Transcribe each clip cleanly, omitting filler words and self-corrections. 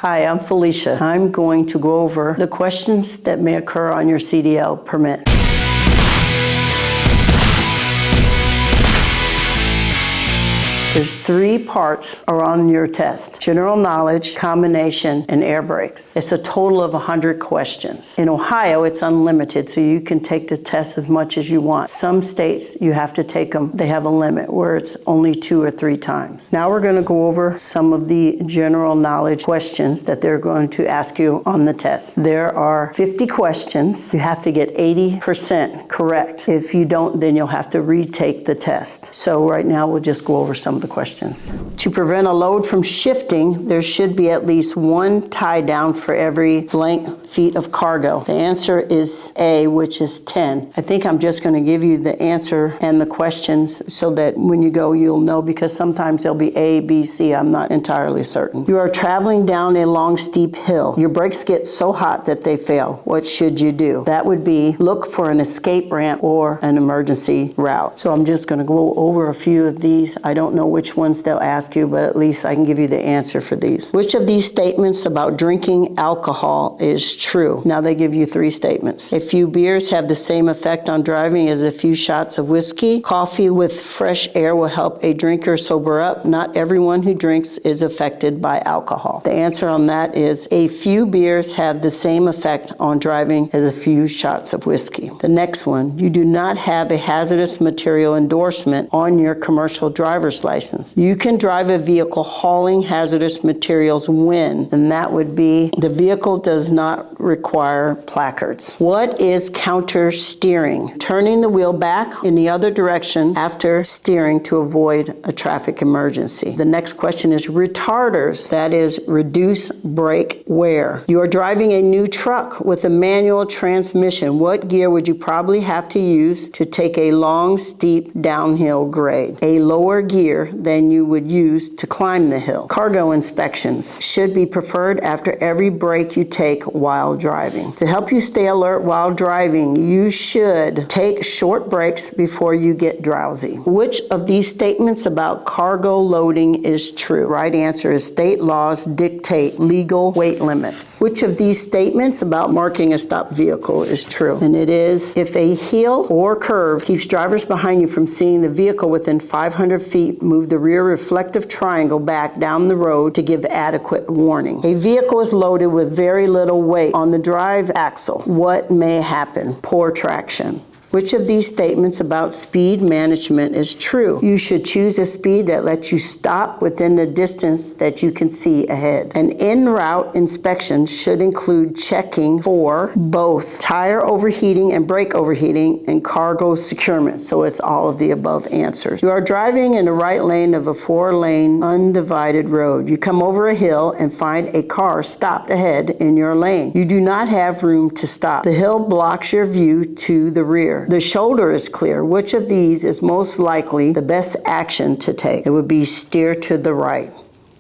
Hi, I'm Felicia. I'm going to go over the questions that may occur on your CDL permit. There's 3 parts are on your test: general knowledge, combination, and air brakes. It's a total of 100 questions. In Ohio, it's unlimited, so you can take the test as much as you want. Some states, you have to take them, they have a limit where it's only 2 or 3 times. Now we're going to go over some of the general knowledge questions that they're going to ask you on the test. There are 50 questions. You have to get 80% correct. If you don't, then you'll have to retake the test. So right now, we'll just go over some of the questions. To prevent a load from shifting, there should be at least 1 tie down for every blank feet of cargo. The answer is A, which is 10. I think I'm just going to give you the answer and the questions so that when you go, you'll know, because sometimes there'll be A, B, C. I'm not entirely certain. You are traveling down a long, steep hill. Your brakes get so hot that they fail. What should you do? That would be look for an escape ramp or an emergency route. So I'm just going to go over a few of these. I don't know which ones they'll ask you, but at least I can give you the answer for these. Which of these statements about drinking alcohol is true? Now they give you 3 statements. A few beers have the same effect on driving as a few shots of whiskey. Coffee with fresh air will help a drinker sober up. Not everyone who drinks is affected by alcohol. The answer on that is a few beers have the same effect on driving as a few shots of whiskey. The next one, you do not have a hazardous material endorsement on your commercial driver's license. You can drive a vehicle hauling hazardous materials when, and that would be the vehicle does not require placards. What is counter steering? Turning the wheel back in the other direction after steering to avoid a traffic emergency. The next question is retarders, that is reduce brake wear. You are driving a new truck with a manual transmission. What gear would you probably have to use to take a long, steep downhill grade? A lower gear than you would use to climb the hill. Cargo inspections should be preferred after every break you take while driving. To help you stay alert while driving, you should take short breaks before you get drowsy. Which of these statements about cargo loading is true? Right answer is state laws dictate legal weight limits. Which of these statements about marking a stopped vehicle is true? And it is, if a hill or curve keeps drivers behind you from seeing the vehicle within 500 feet, move the rear reflective triangle back down the road to give adequate warning. A vehicle is loaded with very little weight on the drive axle. What may happen? Poor traction. Which of these statements about speed management is true? You should choose a speed that lets you stop within the distance that you can see ahead. An en route inspection should include checking for both tire overheating and brake overheating and cargo securement. So it's all of the above answers. You are driving in the right lane of a 4-lane undivided road. You come over a hill and find a car stopped ahead in your lane. You do not have room to stop. The hill blocks your view to the rear. The shoulder is clear. Which of these is most likely the best action to take? It would be steer to the right.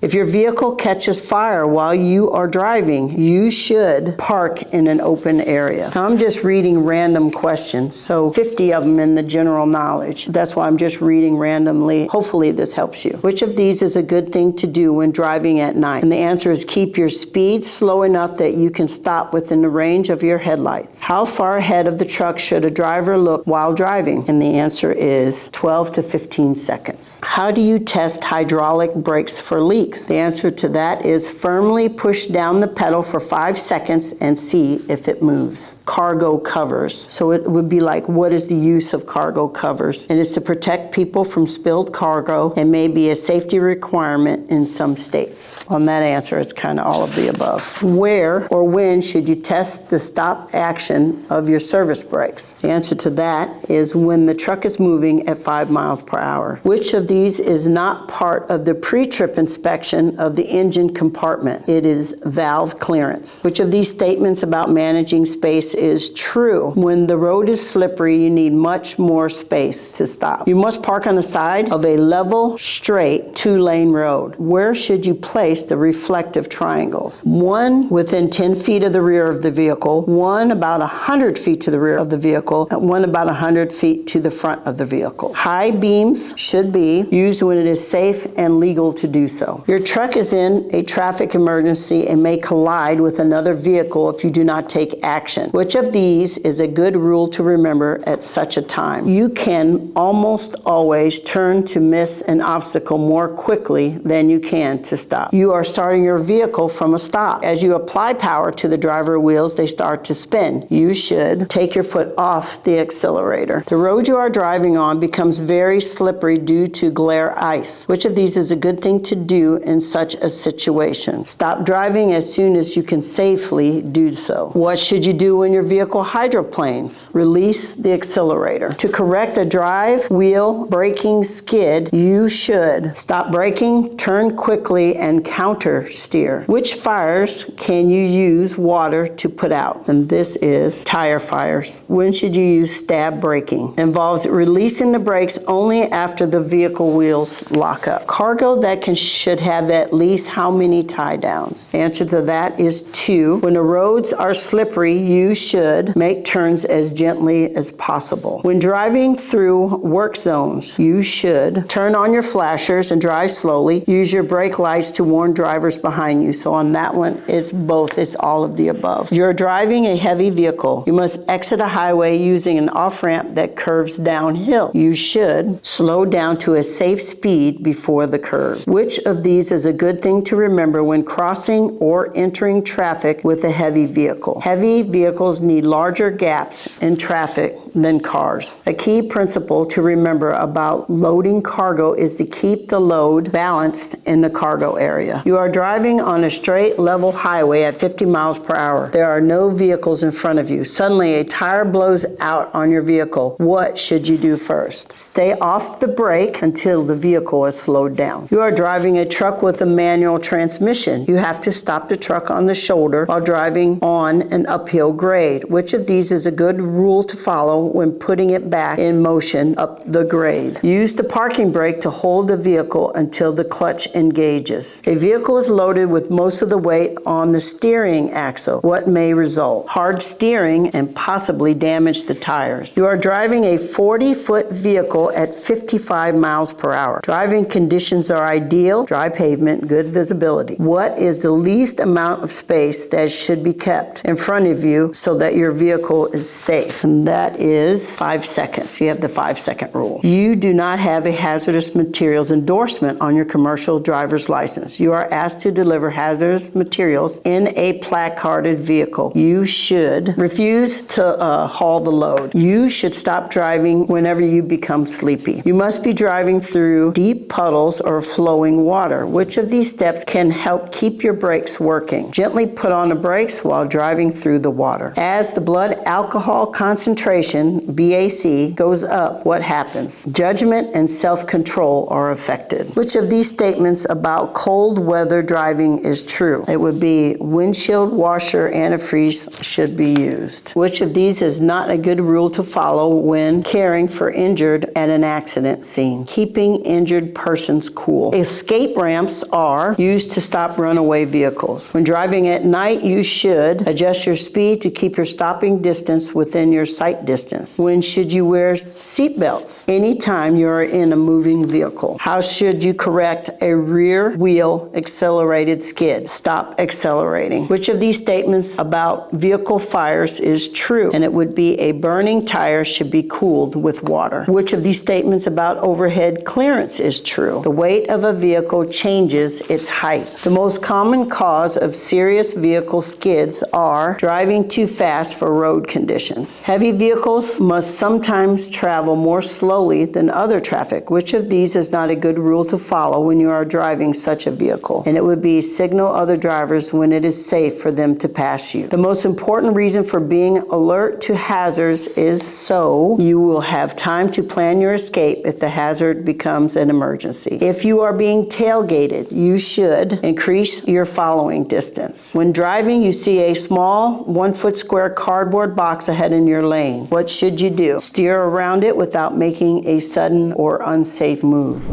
If your vehicle catches fire while you are driving, you should park in an open area. Now, I'm just reading random questions, so 50 of them in the general knowledge. That's why I'm just reading randomly. Hopefully this helps you. Which of these is a good thing to do when driving at night? And the answer is keep your speed slow enough that you can stop within the range of your headlights. How far ahead of the truck should a driver look while driving? And the answer is 12 to 15 seconds. How do you test hydraulic brakes for leaks? The answer to that is firmly push down the pedal for 5 seconds and see if it moves. Cargo covers. So it would be like, what is the use of cargo covers? It is to protect people from spilled cargo and may be a safety requirement in some states. On that answer, it's kind of all of the above. Where or when should you test the stop action of your service brakes? The answer to that is when the truck is moving at 5 miles per hour. Which of these is not part of the pre-trip inspection of the engine compartment? It is valve clearance. Which of these statements about managing space is true? When the road is slippery, you need much more space to stop. You must park on the side of a level, straight, 2-lane road. Where should you place the reflective triangles? One within 10 feet of the rear of the vehicle, one about 100 feet to the rear of the vehicle, and one about 100 feet to the front of the vehicle. High beams should be used when it is safe and legal to do so. Your truck is in a traffic emergency and may collide with another vehicle if you do not take action. Which of these is a good rule to remember at such a time? You can almost always turn to miss an obstacle more quickly than you can to stop. You are starting your vehicle from a stop. As you apply power to the driver wheels, they start to spin. You should take your foot off the accelerator. The road you are driving on becomes very slippery due to glare ice. Which of these is a good thing to do in such a situation? Stop driving as soon as you can safely do so. What should you do when your vehicle hydroplanes? Release the accelerator. To correct a drive wheel braking skid, you should stop braking, turn quickly, and counter steer. Which fires can you use water to put out? And this is tire fires. When should you use stab braking? It involves releasing the brakes only after the vehicle wheels lock up. Cargo that should have at least how many tie downs? The answer to that is 2. When the roads are slippery, you should make turns as gently as possible. When driving through work zones, you should turn on your flashers and drive slowly. Use your brake lights to warn drivers behind you. So on that one, it's both. It's all of the above. You're driving a heavy vehicle. You must exit a highway using an off-ramp that curves downhill. You should slow down to a safe speed before the curve. Which of these is a good thing to remember when crossing or entering traffic with a heavy vehicle? Heavy vehicles need larger gaps in traffic than cars. A key principle to remember about loading cargo is to keep the load balanced in the cargo area. You are driving on a straight, level highway at 50 miles per hour. There are no vehicles in front of you. Suddenly, a tire blows out on your vehicle. What should you do first? Stay off the brake until the vehicle is slowed down. You are driving a truck with a manual transmission. You have to stop the truck on the shoulder while driving on an uphill grade. Which of these is a good rule to follow when putting it back in motion up the grade? Use the parking brake to hold the vehicle until the clutch engages. A vehicle is loaded with most of the weight on the steering axle. What may result? Hard steering and possibly damage the tires. You are driving a 40-foot vehicle at 55 miles per hour. Driving conditions are ideal, dry pavement, good visibility. What is the least amount of space that should be kept in front of you so that your vehicle is safe? And that is 5 seconds. You have the 5-second rule. You do not have a hazardous materials endorsement on your commercial driver's license. You are asked to deliver hazardous materials in a placarded vehicle. You should refuse to haul the load. You should stop driving whenever you become sleepy. You must be driving through deep puddles or flowing water. Which of these steps can help keep your brakes working? Gently put on the brakes while driving through the water. As the blood alcohol concentration, BAC, goes up, what happens? Judgment and self-control are affected. Which of these statements about cold weather driving is true? It would be windshield washer antifreeze should be used. Which of these is not a good rule to follow when caring for injured at an accident scene? Keeping injured persons cool. Escape ramps are used to stop runaway vehicles. When driving at night, you should adjust your speed to keep your stopping distance within your sight distance. When should you wear seat belts? Anytime you're in a moving vehicle. How should you correct a rear wheel accelerated skid? Stop accelerating. Which of these statements about vehicle fires is true? And it would be a burning tire should be cooled with water. Which of these statements about overhead clearance is true? The weight of a vehicle changes its height. The most common cause of serious vehicle skids are driving too fast for road conditions. Heavy vehicles must sometimes travel more slowly than other traffic. Which of these is not a good rule to follow when you are driving such a vehicle? And it would be signal other drivers when it is safe for them to pass you. The most important reason for being alert to hazards is so you will have time to plan your escape if the hazard becomes an emergency. If you are being tailgated, you should increase your following distance. When driving, you see a small 1-foot square cardboard box ahead in your lane. What should you do? Steer around it without making a sudden or unsafe move.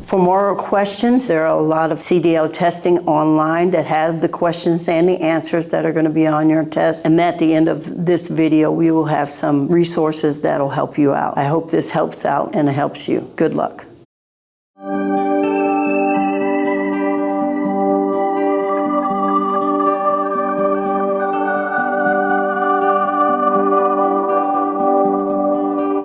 For more questions, there are a lot of CDL testing online that have the questions and the answers that are going to be on your test. And at the end of this video, we will have some resources that'll help you out. I hope this helps out and helps you. Good luck.